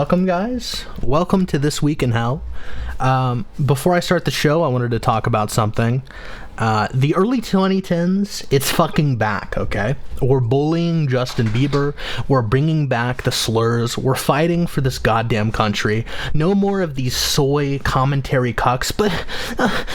Welcome, guys. Welcome to This Week in Hell. Before I start the show, I wanted to talk about something. The early 2010s, it's fucking back, okay? We're bullying Justin Bieber. We're bringing back the slurs. We're fighting for this goddamn country. No more of these soy commentary cucks, but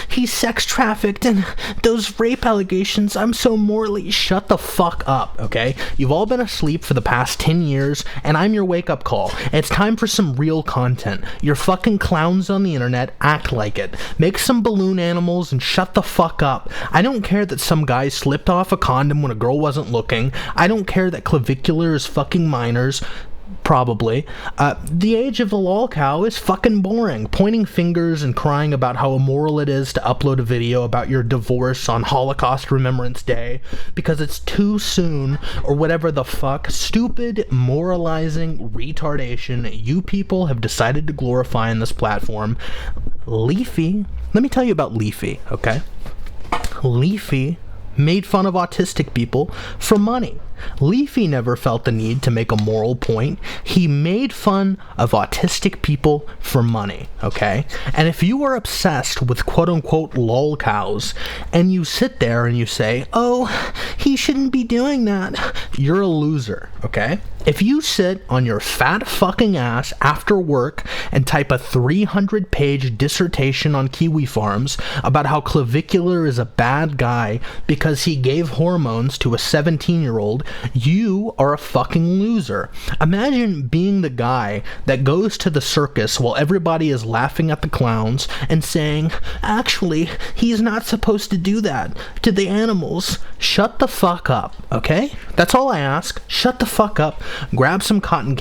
he's sex trafficked and those rape allegations, I'm so morally... Shut the fuck up, okay? You've all been asleep for the past 10 years, and I'm your wake-up call. It's time for some real content. You're fucking clowns on the internet. Act like it. Make some balloon animals and shut the fuck up. I don't care that some guy slipped off a condom when a girl wasn't looking. I don't care that clavicular is fucking minors. Probably. The age of the lol cow is fucking boring. Pointing fingers and crying about how immoral it is to upload a video about your divorce on Holocaust Remembrance Day because it's too soon or whatever the fuck. Stupid, moralizing retardation you people have decided to glorify in this platform. Leafy. Let me tell you about Leafy, okay? Leafy made fun of autistic people for money. Leafy never felt the need to make a moral point. He made fun of autistic people for money, okay? And if you are obsessed with quote-unquote lol cows, and you sit there and you say, oh, he shouldn't be doing that, you're a loser, okay? If you sit on your fat fucking ass after work and type a 300-page dissertation on kiwi farms about how clavicular is a bad guy because he gave hormones to a 17-year-old, you are a fucking loser. Imagine being the guy that goes to the circus while everybody is laughing at the clowns and saying, actually, he's not supposed to do that to the animals. Shut the fuck up, okay? That's all I ask. Shut the fuck up. Grab some cotton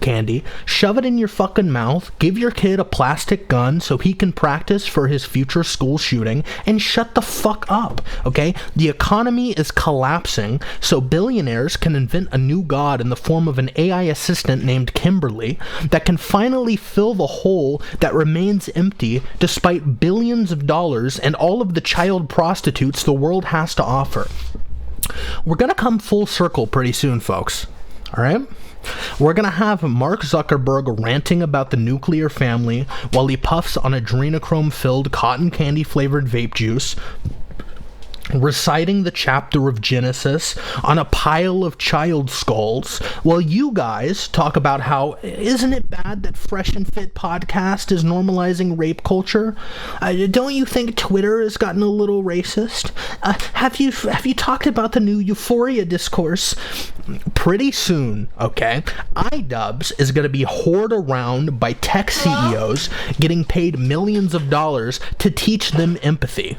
candy, shove it in your fucking mouth, give your kid a plastic gun so he can practice for his future school shooting, and shut the fuck up, okay? The economy is collapsing, so billionaires can invent a new god in the form of an AI assistant named Kimberly that can finally fill the hole that remains empty despite billions of dollars and all of the child prostitutes the world has to offer. We're gonna come full circle pretty soon, folks. Alright? We're gonna have Mark Zuckerberg ranting about the nuclear family while he puffs on adrenochrome-filled cotton candy-flavored vape juice, reciting the chapter of Genesis on a pile of child skulls, while you guys talk about how, isn't it bad that Fresh and Fit podcast is normalizing rape culture? Don't you think Twitter has gotten a little racist? Have you talked about the new euphoria discourse? Pretty soon, okay, iDubbbz is going to be whored around by tech CEOs getting paid millions of dollars to teach them empathy.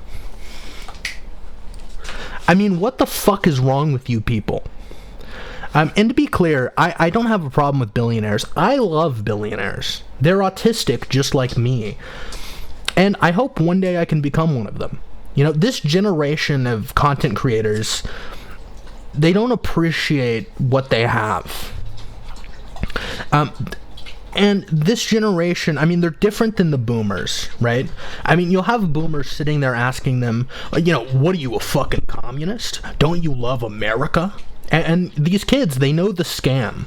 I mean, what the fuck is wrong with you people? And to be clear, I don't have a problem with billionaires. I love billionaires. They're autistic just like me. And I hope one day I can become one of them. You know, this generation of content creators, they don't appreciate what they have. And this generation, I mean, they're different than the boomers, right? I mean, you'll have boomers sitting there asking them, you know, what are you, a fucking communist? Don't you love America? And these kids, they know the scam,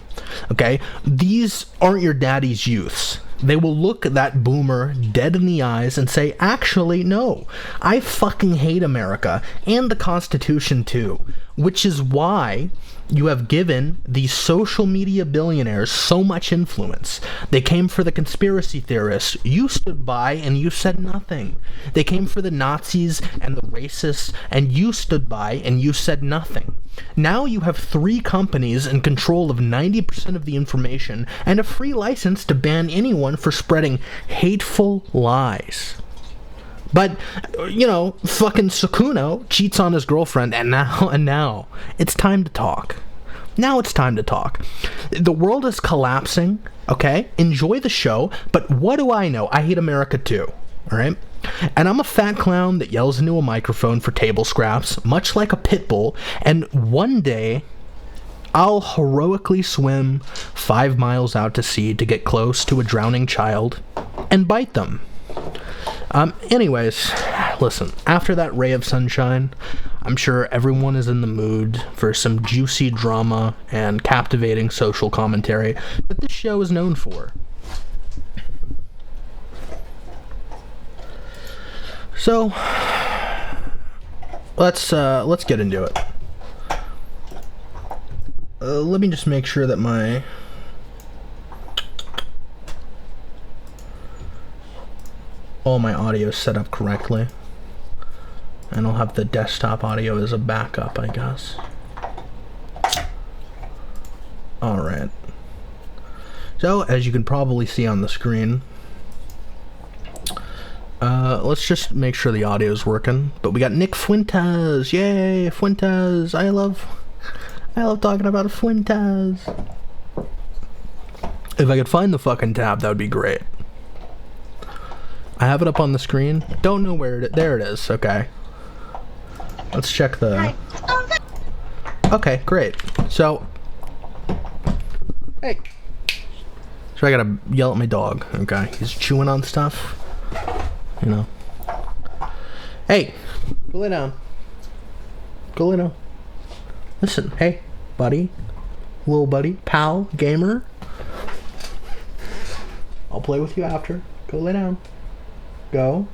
okay? These aren't your daddy's youths. They will look at that boomer dead in the eyes and say, actually, no, I fucking hate America and the Constitution too, which is why you have given these social media billionaires so much influence. They came for the conspiracy theorists. You stood by and you said nothing. They came for the Nazis and the racists, and you stood by and you said nothing. Now you have 3 companies in control of 90% of the information and a free license to ban anyone for spreading hateful lies. But, you know, fucking Sukuno cheats on his girlfriend, and now, it's time to talk. Now it's time to talk. The world is collapsing, okay? Enjoy the show, but what do I know? I hate America too, alright? And I'm a fat clown that yells into a microphone for table scraps, much like a pit bull, and one day, I'll heroically swim 5 miles out to sea to get close to a drowning child and bite them. Anyways, listen, after that ray of sunshine, I'm sure everyone is in the mood for some juicy drama and captivating social commentary that this show is known for. So let's get into it. Let me just make sure that all my audio is set up correctly, and I'll have the desktop audio as a backup, I guess. All right. So as you can probably see on the screen, let's just make sure the audio is working. But we got Nick Fuentes. Yay, Fuentes! I love talking about Fuentes. If I could find the fucking tab, that would be great. I have it up on the screen. Don't know where it is. There it is. Okay. Let's check the... Okay, great. So... Hey! So I gotta yell at my dog. Okay. He's chewing on stuff. You know. Hey! Go lay down. Go lay down. Listen, hey, buddy. Little buddy. Pal. Gamer. I'll play with you after. Go lay down. Go.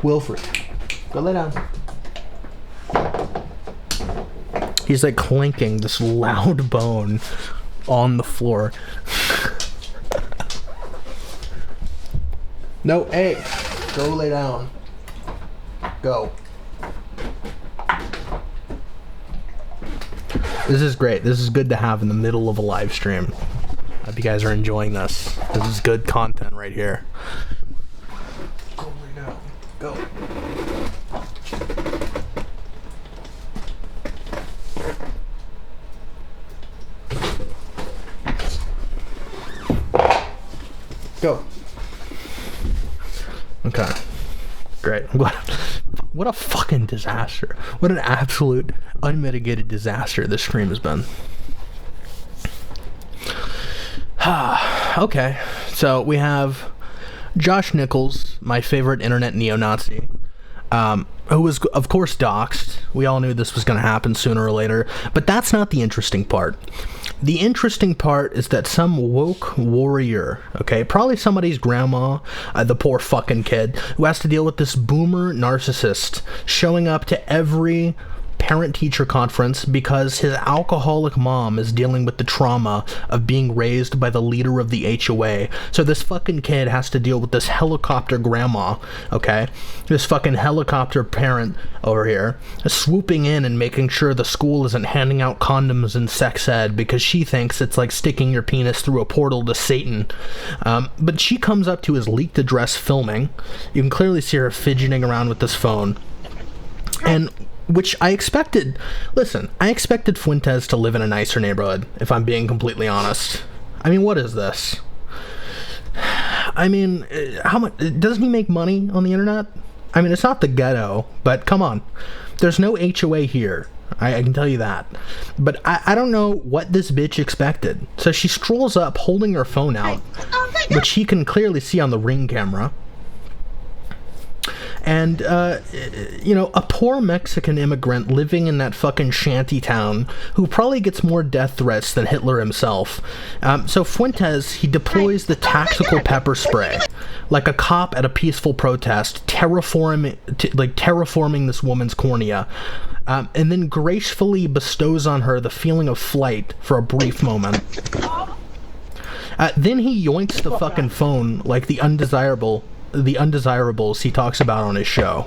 Wilfred. Go lay down. He's like clinking this loud bone on the floor. No, hey. Go lay down. Go. This is great. This is good to have in the middle of a live stream. I hope you guys are enjoying this. This is good content right here. Go lay down. Go. Go. Okay. Great. I'm glad. What a fucking disaster. What an absolute unmitigated disaster this stream has been. Okay. So we have Josh Nichols, my favorite internet neo-Nazi, who was, of course, doxxed. We all knew this was going to happen sooner or later. But that's not the interesting part. The interesting part is that some woke warrior, okay, probably somebody's grandma, the poor fucking kid, who has to deal with this boomer narcissist showing up to every parent-teacher conference because his alcoholic mom is dealing with the trauma of being raised by the leader of the HOA. So this fucking kid has to deal with this helicopter grandma, okay? This fucking helicopter parent over here swooping in and making sure the school isn't handing out condoms in sex ed because she thinks it's like sticking your penis through a portal to Satan. But she comes up to his leaked address filming. You can clearly see her fidgeting around with this phone. And which I expected. Listen, I expected Fuentes to live in a nicer neighborhood, if I'm being completely honest. I mean, what is this? I mean, how much doesn't he make money on the internet? I mean, it's not the ghetto, but come on. There's no HOA here. I can tell you that. But I don't know what this bitch expected. So she strolls up holding her phone out, which he can clearly see on the Ring camera. And, you know, a poor Mexican immigrant living in that fucking shanty town who probably gets more death threats than Hitler himself. So Fuentes, he deploys the tactical pepper spray like a cop at a peaceful protest, terraforming this woman's cornea, and then gracefully bestows on her the feeling of flight for a brief moment. Then he yoinks the fucking phone like the undesirables he talks about on his show.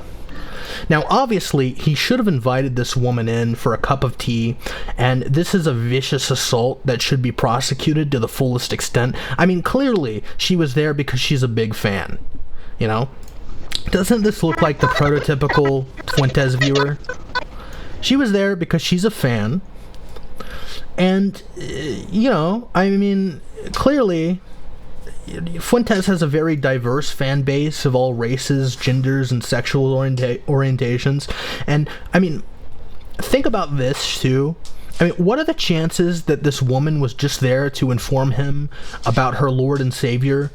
Now, obviously, he should have invited this woman in for a cup of tea, and this is a vicious assault that should be prosecuted to the fullest extent. I mean, clearly, she was there because she's a big fan, you know? Doesn't this look like the prototypical Fuentes viewer? She was there because she's a fan, and, you know, I mean, clearly Fuentes has a very diverse fan base of all races, genders, and sexual orientations. And, I mean, think about this, too. I mean, what are the chances that this woman was just there to inform him about her Lord and Savior,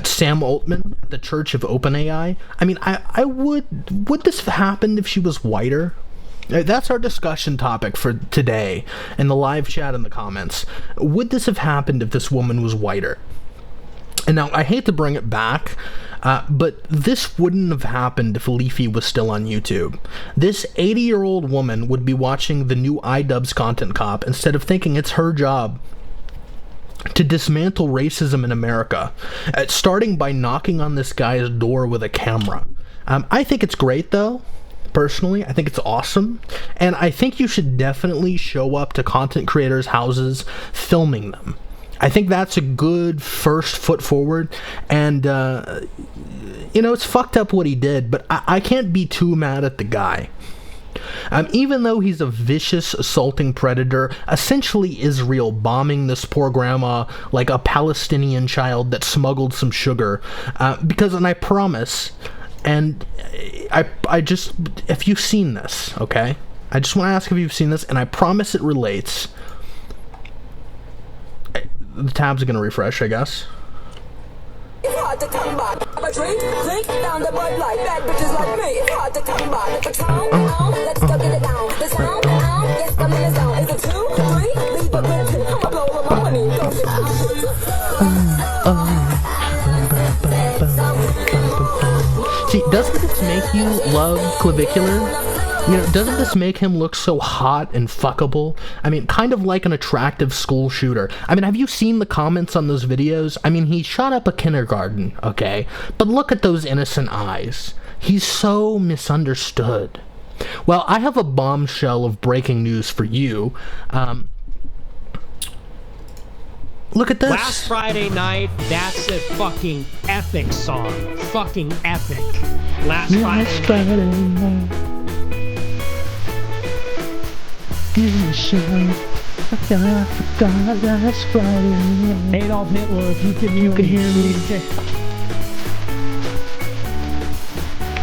Sam Altman, at the Church of OpenAI? I mean, would this have happened if she was whiter? That's our discussion topic for today in the live chat in the comments. Would this have happened if this woman was whiter? And now, I hate to bring it back, but this wouldn't have happened if Leafy was still on YouTube. This 80-year-old woman would be watching the new iDubbbz Content Cop instead of thinking it's her job to dismantle racism in America, starting by knocking on this guy's door with a camera. I think it's great, though. Personally, I think it's awesome, and I think you should definitely show up to content creators' houses filming them. I think that's a good first foot forward, and it's fucked up what he did, but I can't be too mad at the guy. Even though he's a vicious, assaulting predator, essentially Israel bombing this poor grandma like a Palestinian child that smuggled some sugar, and I promise, and I just, if you've seen this, okay? I just want to ask if you've seen this, and I promise it relates. The tabs are going to refresh, I guess. It's hard to come by. I'm a drink down the Bud Light. Bad bitches like me. It's hard to come by. Let's go get it down. The sound, yes, I'm in the zone. Is it 2, 3? Leave a good tip. I'ma blow all my money. See, doesn't this make you love Clavicular? Doesn't this make him look so hot and fuckable? I mean, kind of like an attractive school shooter. I mean, have you seen the comments on those videos? I mean, he shot up a kindergarten, okay? But look at those innocent eyes. He's so misunderstood. Well, I have a bombshell of breaking news for you. Look at this. Last Friday night, that's a fucking epic song. Fucking epic. Last Friday night. Adolf Hitler, if you can hear me.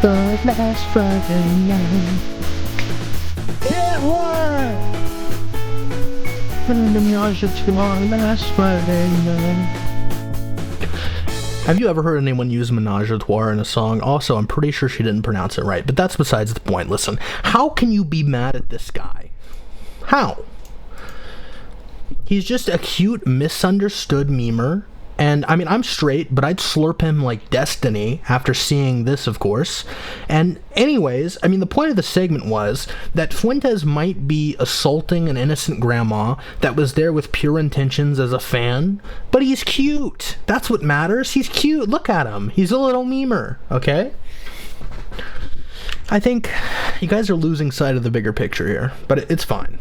The last Friday night. Hitler! Last Friday night. Have you ever heard anyone use menage a trois in a song? Also, I'm pretty sure she didn't pronounce it right, but that's besides the point. Listen, how can you be mad at this guy? How? He's just a cute, misunderstood memer. And, I mean, I'm straight, but I'd slurp him like Destiny after seeing this, of course. And anyways, I mean, the point of the segment was that Fuentes might be assaulting an innocent grandma that was there with pure intentions as a fan, but he's cute. That's what matters. He's cute. Look at him. He's a little memer, okay? I think you guys are losing sight of the bigger picture here, but it's fine.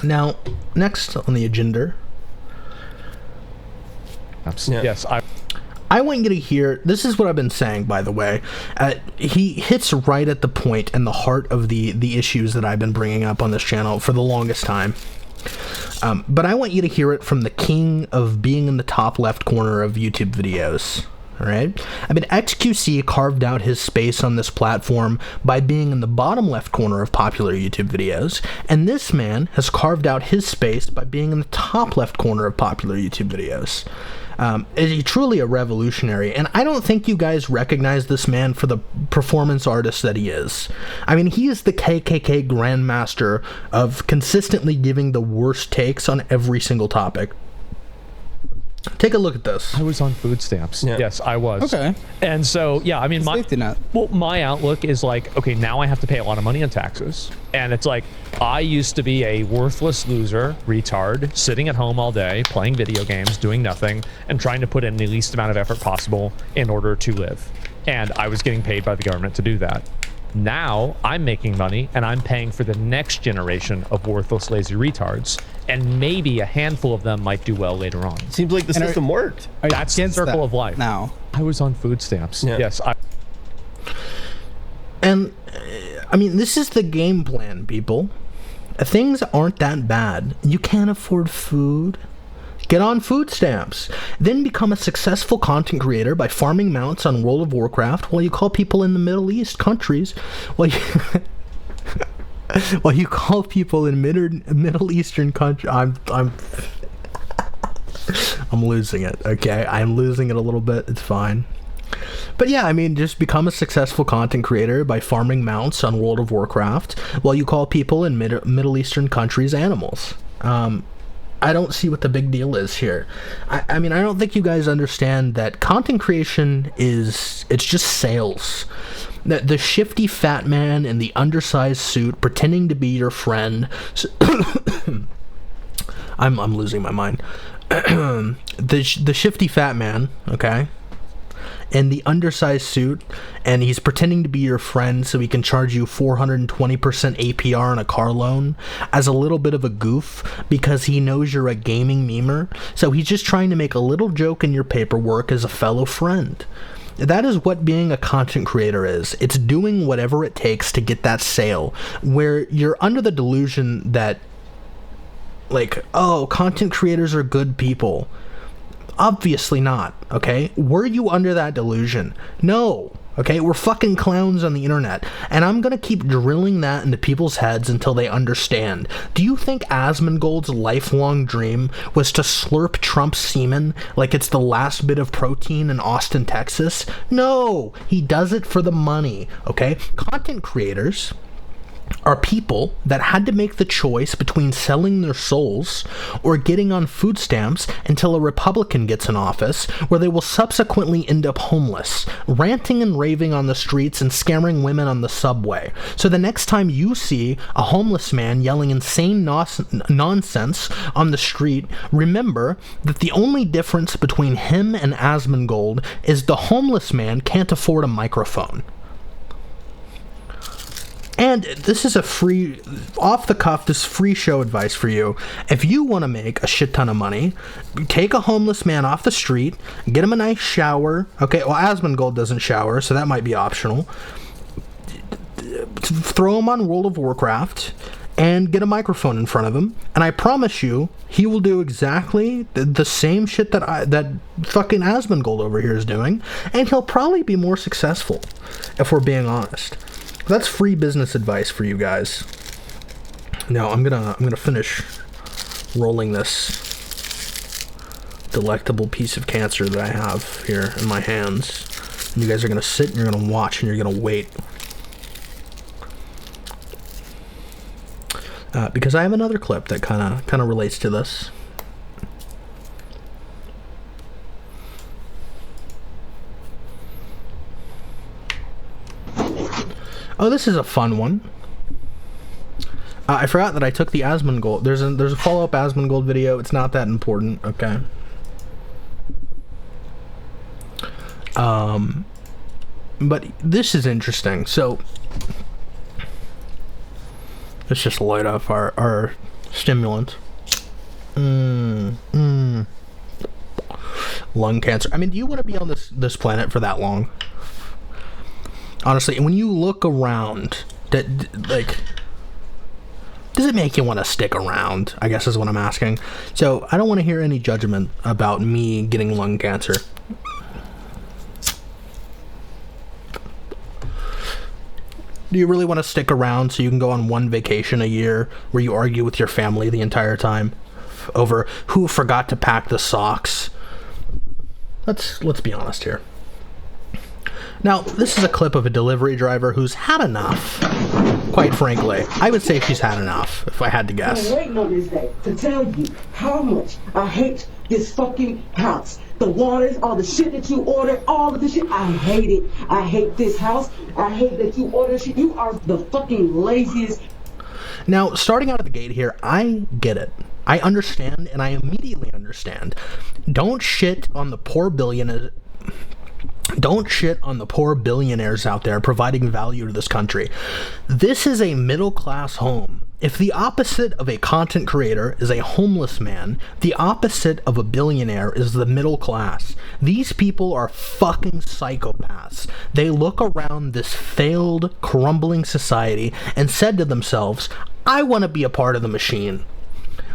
Now, next on the agenda... Yes, I want you to hear, this is what I've been saying, by the way. He hits right at the point and the heart of the issues that I've been bringing up on this channel for the longest time. But I want you to hear it from the king of being in the top left corner of YouTube videos. Alright? I mean, XQC carved out his space on this platform by being in the bottom left corner of popular YouTube videos, and this man has carved out his space by being in the top left corner of popular YouTube videos. Is he truly a revolutionary? And I don't think you guys recognize this man for the performance artist that he is. I mean, he is the KKK grandmaster of consistently giving the worst takes on every single topic. Take a look at this. I was on food stamps. Yeah. Yes, I was. Okay. And so, yeah, I mean, my outlook is like, okay, now I have to pay a lot of money in taxes. And it's like, I used to be a worthless loser, retard, sitting at home all day, playing video games, doing nothing, and trying to put in the least amount of effort possible in order to live. And I was getting paid by the government to do that. Now I'm making money and I'm paying for the next generation of worthless, lazy retards, and maybe a handful of them might do well later on. Seems like the system worked. That's the circle of life. Now I was on food stamps. Yeah. Yes. And I mean, this is the game plan, people. Things aren't that bad. You can't afford food. Get on food stamps. Then become a successful content creator by farming mounts on World of Warcraft while you call people in the Middle East countries. While you call people in Middle Eastern countries. I'm losing it. Okay, I'm losing it a little bit. It's fine. But yeah, I mean, just become a successful content creator by farming mounts on World of Warcraft while you call people in Middle Eastern countries animals. I don't see what the big deal is here. I mean, I don't think you guys understand that content creation it's just sales. The shifty fat man in the undersized suit pretending to be your friend. I'm losing my mind. The shifty fat man, okay, in the undersized suit, and he's pretending to be your friend so he can charge you 420% APR on a car loan as a little bit of a goof because he knows you're a gaming memer. So he's just trying to make a little joke in your paperwork as a fellow friend. That is what being a content creator is. It's doing whatever it takes to get that sale, where you're under the delusion that, like, oh, content creators are good people. Obviously not, okay? Were you under that delusion? No, okay? We're fucking clowns on the internet, and I'm gonna keep drilling that into people's heads until they understand. Do you think Asmongold's lifelong dream was to slurp Trump's semen like it's the last bit of protein in Austin, Texas? No, he does it for the money, okay? Content creators are people that had to make the choice between selling their souls or getting on food stamps until a Republican gets in office, where they will subsequently end up homeless, ranting and raving on the streets and scaring women on the subway. So the next time you see a homeless man yelling insane nonsense on the street, remember that the only difference between him and Asmongold is the homeless man can't afford a microphone. And this is a free, off the cuff, this free show advice for you. If you want to make a shit ton of money, take a homeless man off the street, get him a nice shower. Okay, well, Asmongold doesn't shower, so that might be optional. Throw him on World of Warcraft and get a microphone in front of him, and I promise you, he will do exactly the same shit that fucking Asmongold over here is doing, and he'll probably be more successful, if we're being honest. That's free business advice for you guys. Now I'm gonna finish rolling this delectable piece of cancer that I have here in my hands. And you guys are gonna sit and you're gonna watch and you're gonna wait. Because I have another clip that kind of relates to this. Oh, this is a fun one. I forgot that I took the Asmongold. There's a follow-up Asmongold video. It's not that important, okay? But this is interesting. So let's just light up our stimulant. Lung cancer. I mean, do you want to be on this planet for that long? Honestly, when you look around, does it make you want to stick around? I guess is what I'm asking. So I don't want to hear any judgment about me getting lung cancer. Do you really want to stick around so you can go on one vacation a year where you argue with your family the entire time over who forgot to pack the socks? Let's be honest here. Now, this is a clip of a delivery driver who's had enough. Quite frankly, I would say she's had enough, if I had to guess. I'm waiting on this day to tell you how much I hate this fucking house. The waters, all the shit that you order, all of the shit, I hate it. I hate this house. I hate that you order shit. You are the fucking laziest. Now, starting out of the gate here, I get it. I understand, and I immediately understand. Don't shit on the poor billionaires. Don't shit on the poor billionaires out there providing value to this country. This is a middle-class home. If the opposite of a content creator is a homeless man, the opposite of a billionaire is the middle class. These people are fucking psychopaths. They look around this failed, crumbling society and said to themselves, I want to be a part of the machine.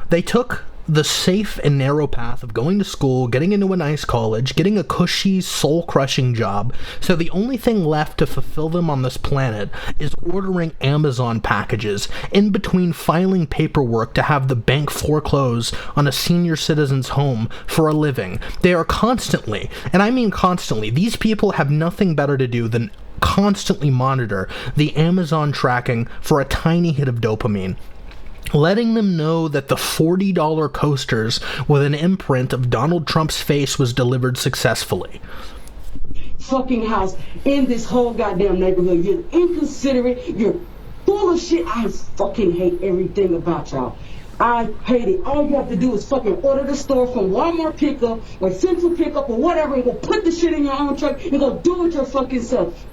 They took the safe and narrow path of going to school, getting into a nice college, getting a cushy, soul-crushing job, so the only thing left to fulfill them on this planet is ordering Amazon packages, in between filing paperwork to have the bank foreclose on a senior citizen's home for a living. They are constantly, and I mean constantly, these people have nothing better to do than constantly monitor the Amazon tracking for a tiny hit of dopamine. letting them know that the $40 coasters with an imprint of Donald Trump's face was delivered successfully. Fucking house in this whole goddamn neighborhood. You're inconsiderate. You're full of shit. I fucking hate everything about y'all. I hate it. All you have to do is fucking order the store from Walmart pickup or Central pickup or whatever, and go put the shit in your own truck and go do it your fucking self.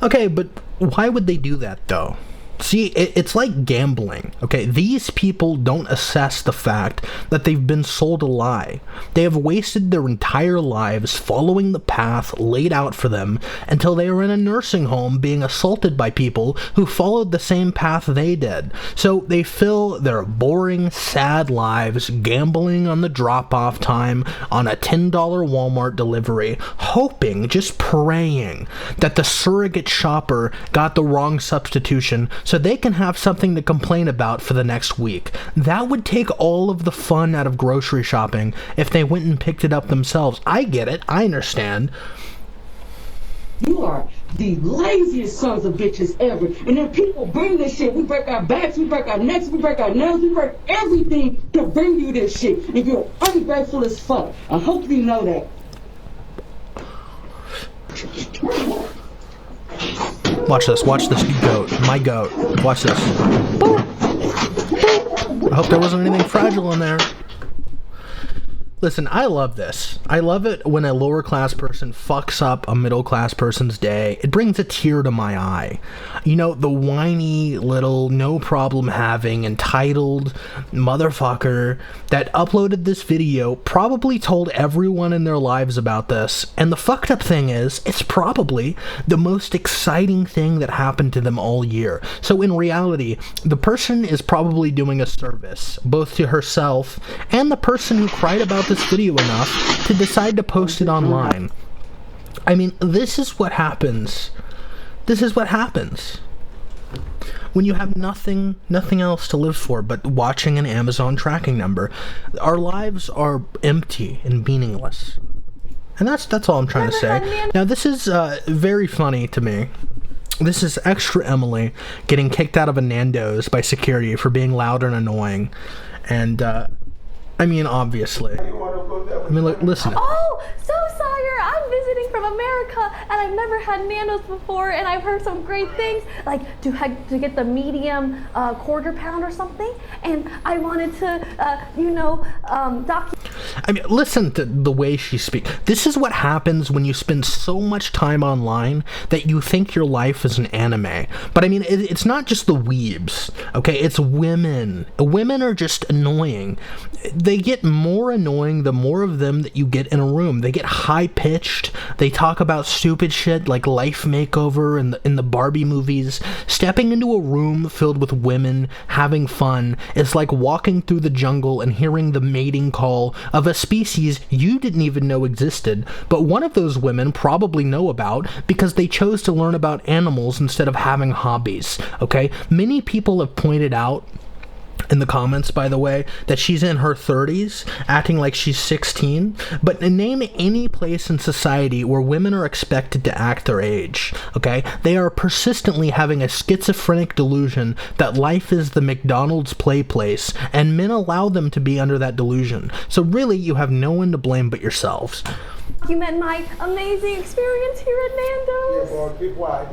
Okay, but why would they do that though? See, it's like gambling, okay? These people don't assess the fact that they've been sold a lie. They have wasted their entire lives following the path laid out for them until they are in a nursing home being assaulted by people who followed the same path they did. So they fill their boring, sad lives gambling on the drop-off time on a $10 Walmart delivery, hoping, just praying, that the surrogate shopper got the wrong substitution so they can have something to complain about for the next week. That would take all of the fun out of grocery shopping if they went and picked it up themselves. I get it. I understand. You are the laziest sons of bitches ever. And then people bring this shit. We break our backs, we break our necks, we break our nails, we break everything to bring you this shit. And you're ungrateful as fuck. I hope you know that. Watch this, goat. My goat. Watch this. I hope there wasn't anything fragile in there. Listen, I love this. I love it when a lower class person fucks up a middle class person's day. It brings a tear to my eye. You know, the whiny little no problem having entitled motherfucker that uploaded this video probably told everyone in their lives about this. And the fucked up thing is, it's probably the most exciting thing that happened to them all year. So in reality, the person is probably doing a service, both to herself and the person who cried about this video enough to decide to post it online. I mean, this is what happens. This is what happens when you have nothing else to live for but watching an Amazon tracking number. Our lives are empty and meaningless. And that's all I'm trying to say. Now, this is very funny to me. This is extra Emily getting kicked out of a Nando's by security for being loud and annoying. And, I mean, obviously. I mean, listen. Oh, so sire, I'm visiting from America, and I've never had Nando's before, and I've heard some great things, like to get the medium quarter pound or something, and I wanted to, I mean, listen to the way she speaks. This is what happens when you spend so much time online that you think your life is an anime. But I mean, it's not just the weebs, okay? It's women. Women are just annoying. They get more annoying the more of them that you get in a room. They get high-pitched. They talk about stupid shit like Life Makeover in the Barbie movies. Stepping into a room filled with women having fun is like walking through the jungle and hearing the mating call of a species you didn't even know existed, but one of those women probably know about because they chose to learn about animals instead of having hobbies, okay? Many people have pointed out in the comments, by the way, that she's in her 30s, acting like she's 16, but name any place in society where women are expected to act their age, okay? They are persistently having a schizophrenic delusion that life is the McDonald's play place, and men allow them to be under that delusion. So really, you have no one to blame but yourselves. Document my amazing experience here at Nando's. Yeah, but be quiet.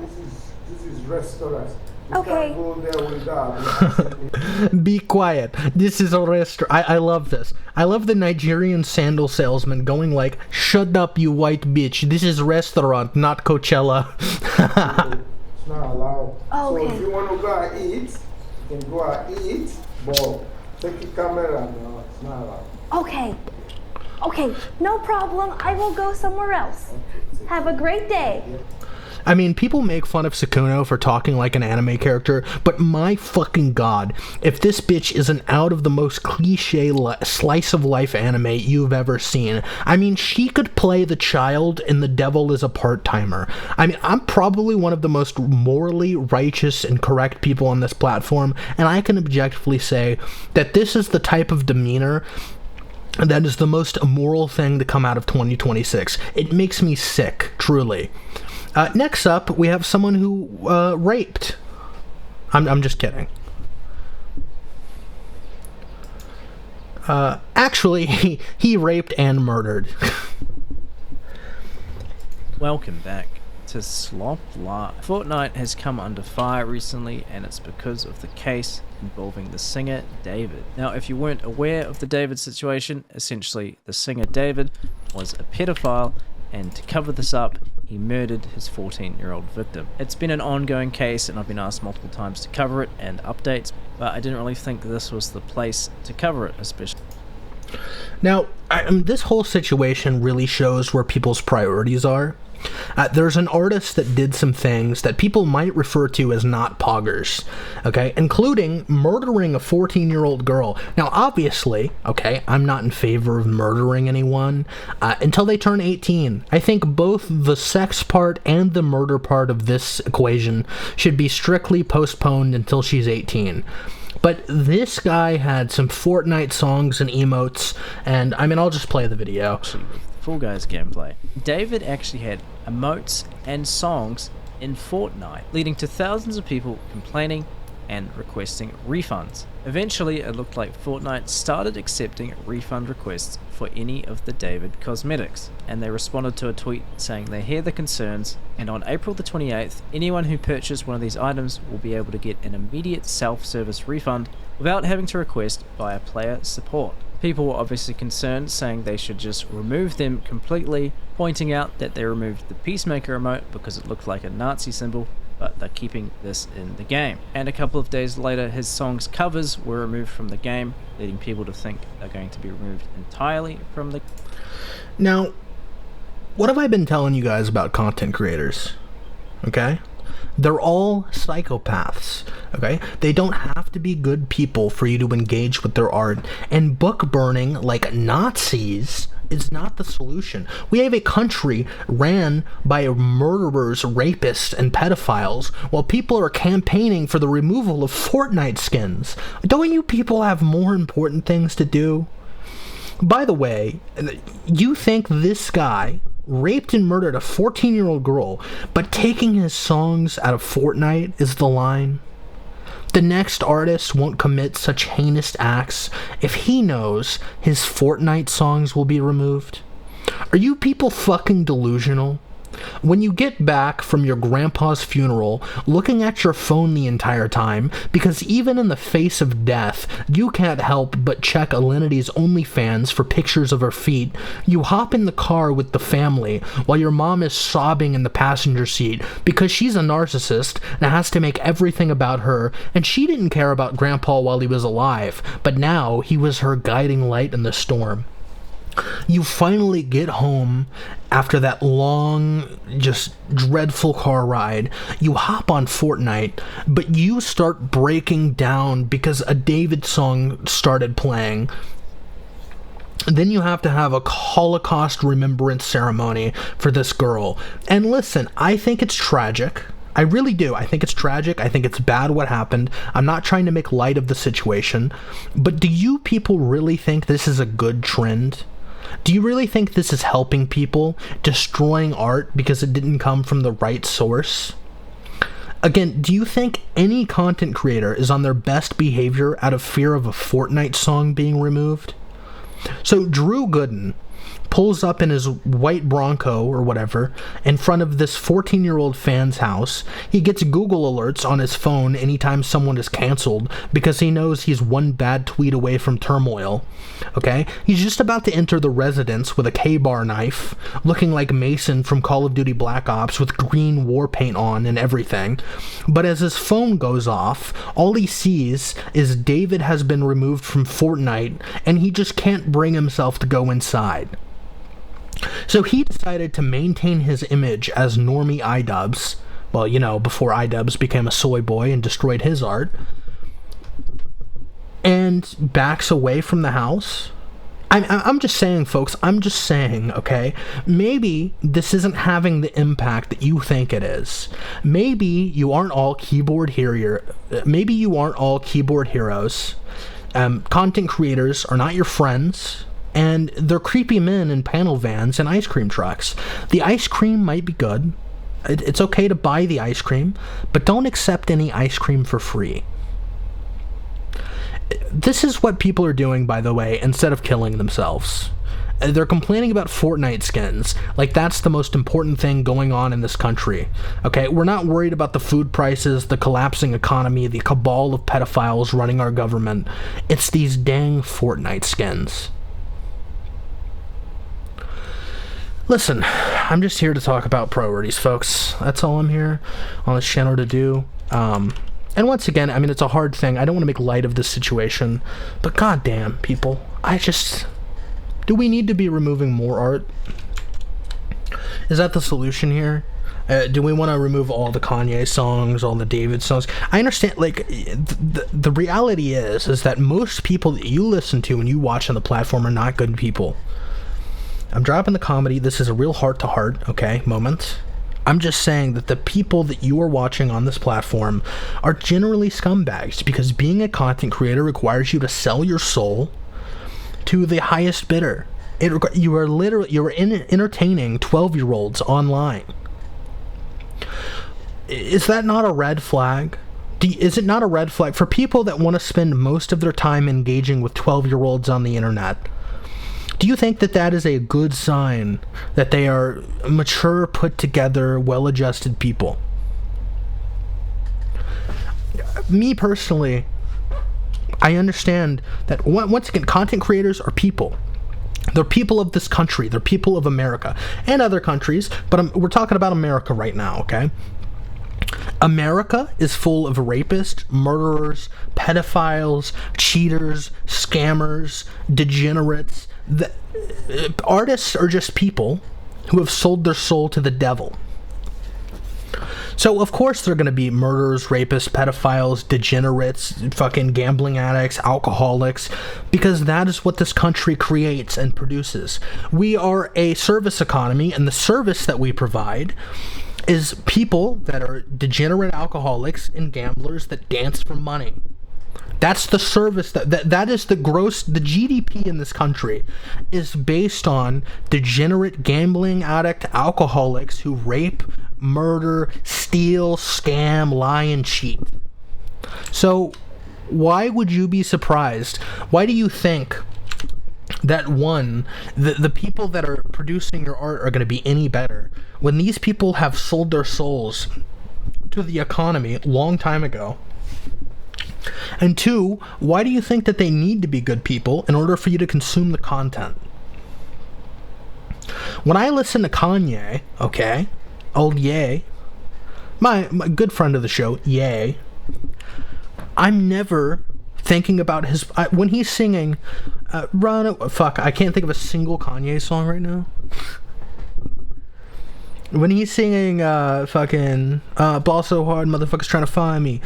This is restaurant. Okay. Go there without. Be quiet. This is a restaurant. I love this. I love the Nigerian sandal salesman going like, "Shut up, you white bitch. This is restaurant, not Coachella." It's not allowed. Oh, okay. So if you want to go and eat, you can go and eat, but take the camera. No, it's not allowed. Okay. Okay, no problem. I will go somewhere else. Have a great day. I mean, people make fun of Sakuno for talking like an anime character, but my fucking god, if this bitch isn't out of the most cliche slice of life anime you've ever seen. I mean, she could play the child in The Devil is a Part-Timer. I mean, I'm probably one of the most morally righteous and correct people on this platform, and I can objectively say that this is the type of demeanor that is the most immoral thing to come out of 2026. It makes me sick, truly. Next up, we have someone who raped. I'm just kidding. Actually, he raped and murdered. Welcome back to Slop Live. Fortnite has come under fire recently, and it's because of the case involving the singer David. Now, if you weren't aware of the David situation, essentially the singer David was a pedophile, and to cover this up, he murdered his 14-year-old victim. It's been an ongoing case, and I've been asked multiple times to cover it and updates, but I didn't really think this was the place to cover it, especially. Now, this whole situation really shows where people's priorities are. There's an artist that did some things that people might refer to as not poggers, okay, including murdering a 14-year-old girl. Now, obviously, okay, I'm not in favor of murdering anyone until they turn 18. I think both the sex part and the murder part of this equation should be strictly postponed until she's 18. But this guy had some Fortnite songs and emotes, and I mean, I'll just play the video. Full Guys gameplay. David actually had emotes and songs in Fortnite, leading to thousands of people complaining and requesting refunds. Eventually, it looked like Fortnite started accepting refund requests for any of the David cosmetics, and they responded to a tweet saying they hear the concerns, and on April the 28th, anyone who purchased one of these items will be able to get an immediate self-service refund without having to request via player support. People were obviously concerned, saying they should just remove them completely, pointing out that they removed the Peacemaker emote because it looked like a Nazi symbol, but they're keeping this in the game. And a couple of days later, his song's covers were removed from the game, leading people to think they're going to be removed entirely from the... Now, what have I been telling you guys about content creators? Okay? They're all psychopaths, okay? They don't have to be good people for you to engage with their art, and book burning like Nazis is not the solution. We have a country ran by murderers, rapists, and pedophiles while people are campaigning for the removal of Fortnite skins. Don't you people have more important things to do? By the way, you think this guy raped and murdered a 14-year-old girl, but taking his songs out of Fortnite is the line? The next artist won't commit such heinous acts if he knows his Fortnite songs will be removed. Are you people fucking delusional? When you get back from your grandpa's funeral, looking at your phone the entire time, because even in the face of death, you can't help but check Alenity's OnlyFans for pictures of her feet, you hop in the car with the family while your mom is sobbing in the passenger seat because she's a narcissist and has to make everything about her, and she didn't care about grandpa while he was alive, but now he was her guiding light in the storm. You finally get home after that long, just dreadful car ride. You hop on Fortnite, but you start breaking down because a David song started playing. Then you have to have a Holocaust remembrance ceremony for this girl. And listen, I think it's tragic. I really do. I think it's tragic. I think it's bad what happened. I'm not trying to make light of the situation. But do you people really think this is a good trend? Do you really think this is helping people, destroying art because it didn't come from the right source? Again, do you think any content creator is on their best behavior out of fear of a Fortnite song being removed? So Drew Gooden pulls up in his white Bronco or whatever in front of this 14-year-old fan's house. He gets Google alerts on his phone anytime someone is canceled because he knows he's one bad tweet away from turmoil. Okay? He's just about to enter the residence with a K-bar knife, looking like Mason from Call of Duty Black Ops with green war paint on and everything. But as his phone goes off, all he sees is David has been removed from Fortnite and he just can't bring himself to go inside. So he decided to maintain his image as normie iDubbbz, well, you know, before iDubbbz became a soy boy and destroyed his art, and backs away from the house. I'm just saying, folks, I'm just saying, okay? Maybe this isn't having the impact that you think it is. Maybe you aren't all keyboard Maybe you aren't all keyboard heroes. Content creators are not your friends. And they're creepy men in panel vans and ice cream trucks. The ice cream might be good. It's okay to buy the ice cream, but don't accept any ice cream for free. This is what people are doing, by the way, instead of killing themselves. They're complaining about Fortnite skins. Like, that's the most important thing going on in this country. Okay, we're not worried about the food prices, the collapsing economy, the cabal of pedophiles running our government. It's these dang Fortnite skins. Listen, I'm just here to talk about priorities, folks. That's all I'm here on this channel to do. And once again, I mean, it's a hard thing. I don't want to make light of this situation, but goddamn, people, do we need to be removing more art? Is that the solution here? Do we want to remove all the Kanye songs, all the David songs? I understand, like, the reality is that most people that you listen to and you watch on the platform are not good people. I'm dropping the comedy. This is a real heart-to-heart, okay, moment. I'm just saying that the people that you are watching on this platform are generally scumbags, because being a content creator requires you to sell your soul to the highest bidder. You are entertaining 12-year-olds online. Is that not a red flag? Is it not a red flag for people that want to spend most of their time engaging with 12-year-olds on the internet? Do you think that that is a good sign that they are mature, put together, well-adjusted people? Me personally, I understand that, once again, content creators are people. They're people of this country. They're people of America and other countries, but we're talking about America right now, okay? America is full of rapists, murderers, pedophiles, cheaters, scammers, degenerates. Artists are just people who have sold their soul to the devil. So, of course, they're going to be murderers, rapists, pedophiles, degenerates, fucking gambling addicts, alcoholics, because that is what this country creates and produces. We are a service economy, and the service that we provide is people that are degenerate alcoholics and gamblers that dance for money. That's the service that is the GDP in this country is based on degenerate gambling addict alcoholics who rape, murder, steal, scam, lie, and cheat. So why would you be surprised? Why do you think that the people that are producing your art are going to be any better when these people have sold their souls to the economy a long time ago? And two, why do you think that they need to be good people in order for you to consume the content? When I listen to Kanye, okay, old Ye, my good friend of the show, Ye, I'm never thinking about when he's singing, I can't think of a single Kanye song right now. When he's singing, ball so hard, motherfuckers trying to find me.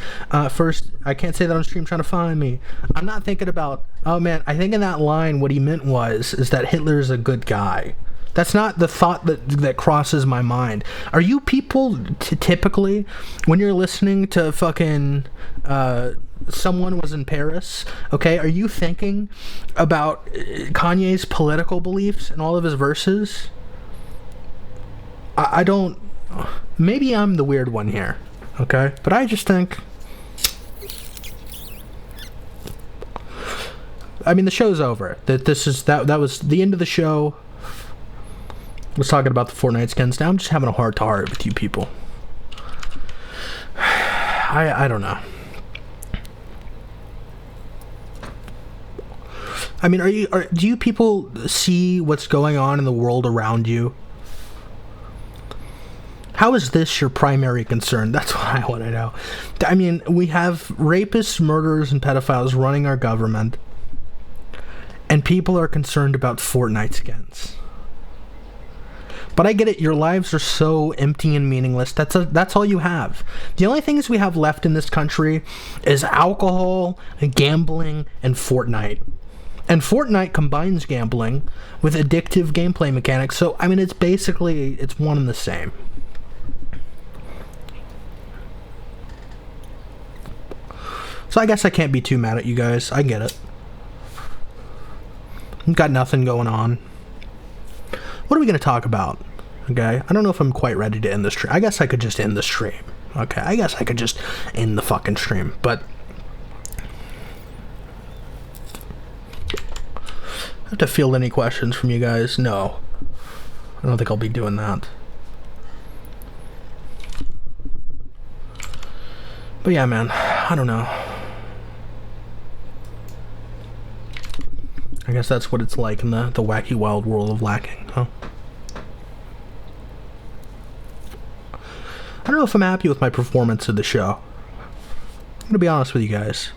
First, I can't say that on stream, trying to find me. I'm not thinking about, oh man, I think in that line, what he meant is that Hitler's a good guy. That's not the thought that crosses my mind. Are you people typically, when you're listening to fucking, Someone Was in Paris, okay, are you thinking about Kanye's political beliefs in all of his verses? I don't, maybe I'm the weird one here, okay? But I just think, I mean, the show's over. That was the end of the show. I was talking about the Fortnite skins. Now I'm just having a heart-to-heart with you people. I don't know. I mean, do you people see what's going on in the world around you? How is this your primary concern? That's what I want to know. I mean, we have rapists, murderers, and pedophiles running our government, and people are concerned about Fortnite skins. But I get it, your lives are so empty and meaningless. That's all you have. The only things we have left in this country is alcohol, gambling, and Fortnite. And Fortnite combines gambling with addictive gameplay mechanics, so, I mean, it's one and the same. So I guess I can't be too mad at you guys. I get it. Got nothing going on. What are we going to talk about? Okay, I don't know if I'm quite ready to end the stream. I guess I could just end the stream. Okay, I guess I could just end the fucking stream. But have to field any questions from you guys. No. I don't think I'll be doing that. But yeah, man, I don't know. I guess that's what it's like in the wacky wild world of lacking, huh? I don't know if I'm happy with my performance of the show. I'm gonna be honest with you guys.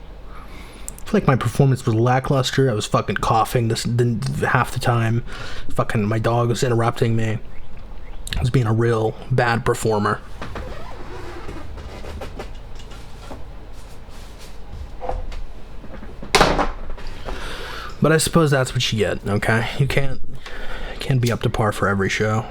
I feel like my performance was lackluster. I was fucking coughing half the time. Fucking my dog was interrupting me. I was being a real bad performer. But I suppose that's what you get, okay? You can't be up to par for every show.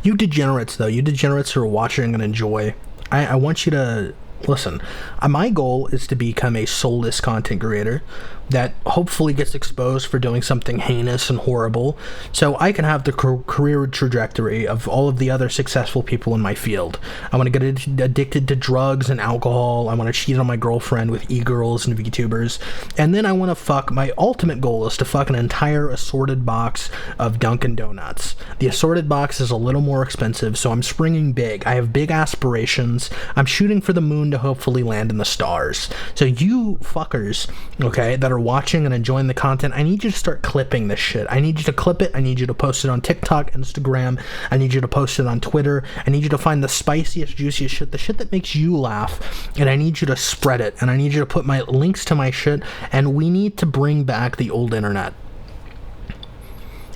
You degenerates, though, you degenerates who are watching and enjoy, I want you to listen. My goal is to become a soulless content creator that hopefully gets exposed for doing something heinous and horrible, so I can have the career trajectory of all of the other successful people in my field. I want to get addicted to drugs and alcohol. I want to cheat on my girlfriend with e-girls and VTubers, and then I want to fuck. My ultimate goal is to fuck an entire assorted box of Dunkin' Donuts. The assorted box is a little more expensive, so I'm springing big. I have big aspirations. I'm shooting for the moon to hopefully land in the stars. So you fuckers, okay, that are watching and enjoying the content, I need you to start clipping this shit. I need you to clip it. I need you to post it on TikTok, Instagram. I need you to post it on Twitter. I need you to find the spiciest, juiciest shit, the shit that makes you laugh, and I need you to spread it, and I need you to put my links to my shit, and we need to bring back the old internet.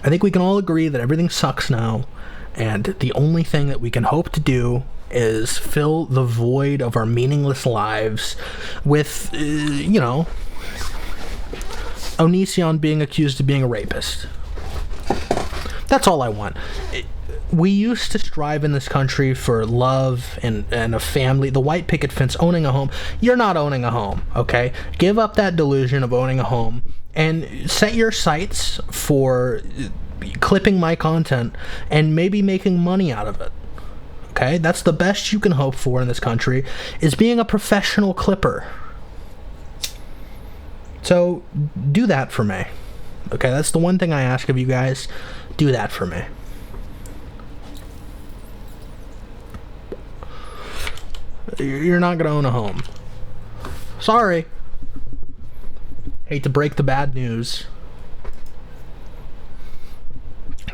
I think we can all agree that everything sucks now, and the only thing that we can hope to do is fill the void of our meaningless lives with, Onision being accused of being a rapist. That's all I want. We used to strive in this country for love and a family. The white picket fence, owning a home. You're not owning a home, okay? Give up that delusion of owning a home and set your sights for clipping my content and maybe making money out of it. Okay, that's the best you can hope for in this country, is being a professional clipper. So do that for me. Okay, that's the one thing I ask of you guys. Do that for me. You're not gonna own a home. Sorry. Hate to break the bad news.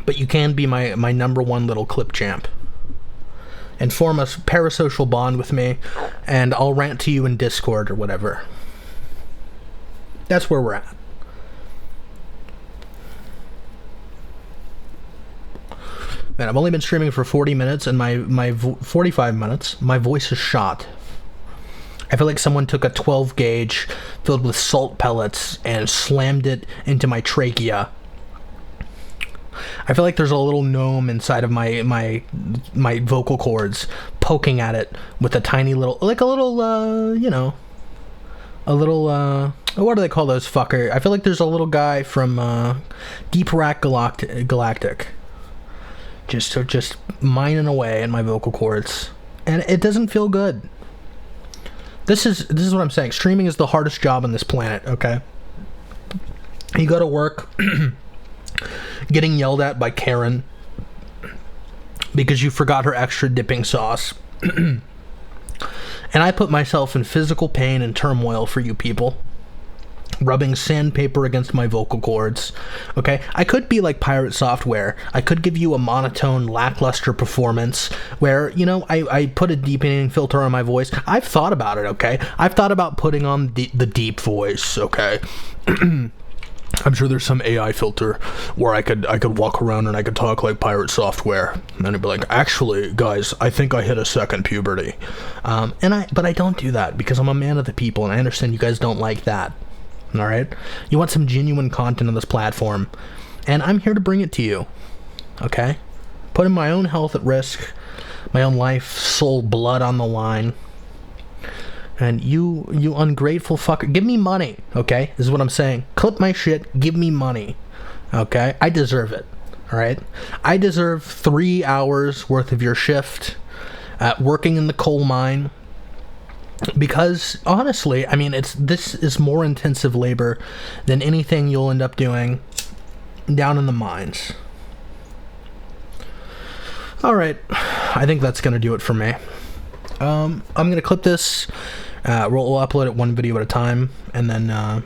But you can be my number one little clip champ. And form a parasocial bond with me, and I'll rant to you in Discord or whatever. That's where we're at. Man, I've only been streaming for 40 minutes, and my 45 minutes, my voice is shot. I feel like someone took a 12 gauge filled with salt pellets and slammed it into my trachea. I feel like there's a little gnome inside of my vocal cords poking at it with a tiny little, like a little, what do they call those fucker? I feel like there's a little guy from Deep Rack Galactic just mining away in my vocal cords, and it doesn't feel good. This is what I'm saying. Streaming is the hardest job on this planet, okay? You go to work getting yelled at by Karen because you forgot her extra dipping sauce. And I put myself in physical pain and turmoil for you people, rubbing sandpaper against my vocal cords. Okay, I could be like Pirate Software. I could give you a monotone, lackluster performance where, I put a deepening filter on my voice. I've thought about it, okay? I've thought about putting on the deep voice, okay? I'm sure there's some AI filter where I could walk around and I could talk like Pirate Software, and it'd be like, actually, guys, I think I hit a second puberty. But I don't do that because I'm a man of the people, and I understand you guys don't like that. All right, you want some genuine content on this platform, and I'm here to bring it to you. Okay, putting my own health at risk, my own life, soul, blood on the line. And you ungrateful fucker, give me money, okay? This is what I'm saying. Clip my shit, give me money, okay? I deserve it, all right? I deserve 3 hours worth of your shift, working in the coal mine, Because honestly, I mean, this is more intensive labor than anything you'll end up doing down in the mines. All right, I think that's gonna do it for me. I'm gonna clip this. We'll upload it one video at a time, and then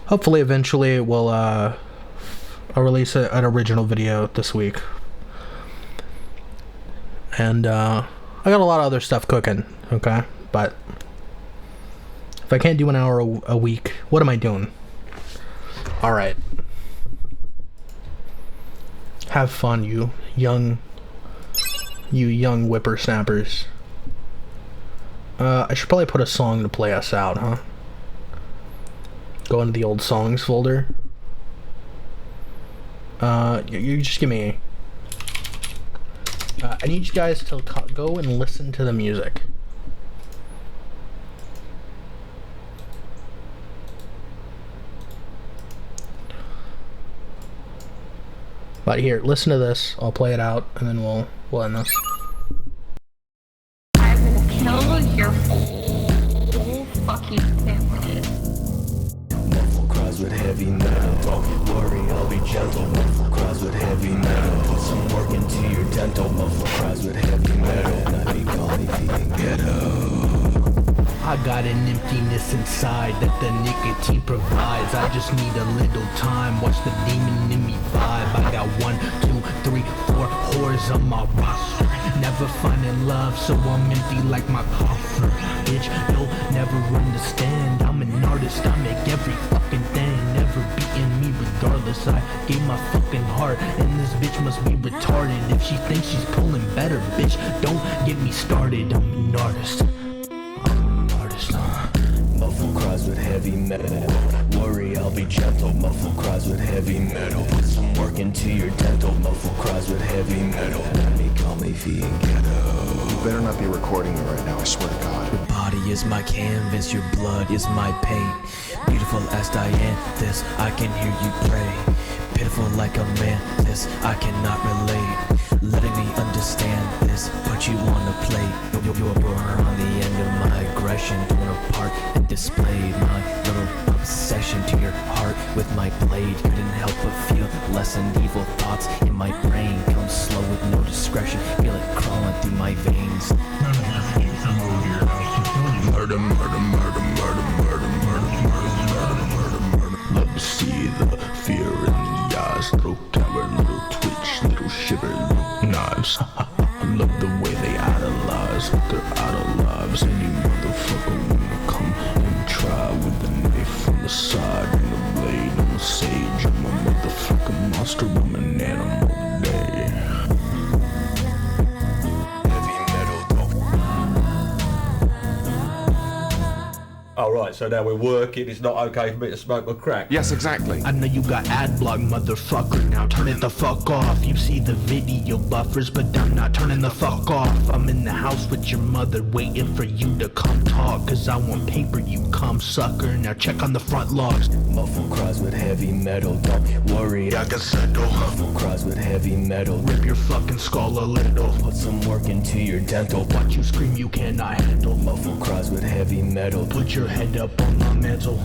hopefully eventually I'll release an original video this week. And I got a lot of other stuff cooking, okay? But if I can't do an hour a week, what am I doing? All right. Have fun, you young whippersnappers. I should probably put a song to play us out, huh? Go into the old songs folder. You just give me... I need you guys to go and listen to the music. But here, listen to this. I'll play it out, and then we'll end this. I will kill your whole fucking family. Muffle cries with heavy metal. Don't worry, I'll be gentle. Muffle cries with heavy metal. Put some work into your dental. Muffle cries with heavy metal. Not be gone if you can get I got an emptiness inside that the nicotine provides. I just need a little time. Watch the demon in me vibe. I got 1, 2, 3, 4 whores on my roster. Never finding love, so I'm empty like my coffer. Bitch, you'll never understand. I'm an artist, I make every fucking thing. Never beating me regardless. I gave my fucking heart, and this bitch must be retarded. If she thinks she's pulling better, bitch, don't get me started. I'm an artist. Muffle cries with heavy metal. Worry, I'll be gentle. Muffle cries with heavy metal. Put some work into your dental. Muffle cries with heavy metal. Call me vegan ghetto. You better not be recording me right now, I swear to God. Your body is my canvas, your blood is my paint. Beautiful as Diane, this I can hear you pray. Pitiful like a man, this I cannot relate. Letting me understand this, but you wanna play. You're on the end of my aggression, torn apart and displayed. My little obsession to your heart with my blade. Couldn't help but feel lessened evil thoughts in my brain. Come slow with no discretion, feel it crawling through my veins. Murder, murder, murder, murder, murder, murder, murder, murder, murder. Love to see the fear in the eyes. Little camera, little twitch, little shiver, little knives. I love the way they idolize with their idol lives. Any motherfucker wanna come and try with the knife from the side and the blade on the sage. I'm a motherfucking monster, I'm an animal today. Oh, right, so now we're working, it's not okay for me to smoke my crack. Yes, exactly. I know you got ad block, motherfucker. Now turn it the fuck off. You see the video buffers, but I'm not turning the fuck off. I'm in the house with your mother, waiting for you to come talk. Cause I want paper, you cum sucker. Now check on the front logs. Muffle cries with heavy metal, don't worry, I can settle. Muffle cries with heavy metal, rip your fucking skull a little. Put some work into your dental. Watch you scream, you cannot handle. Muffle cries with heavy metal, put your head up on my mantle.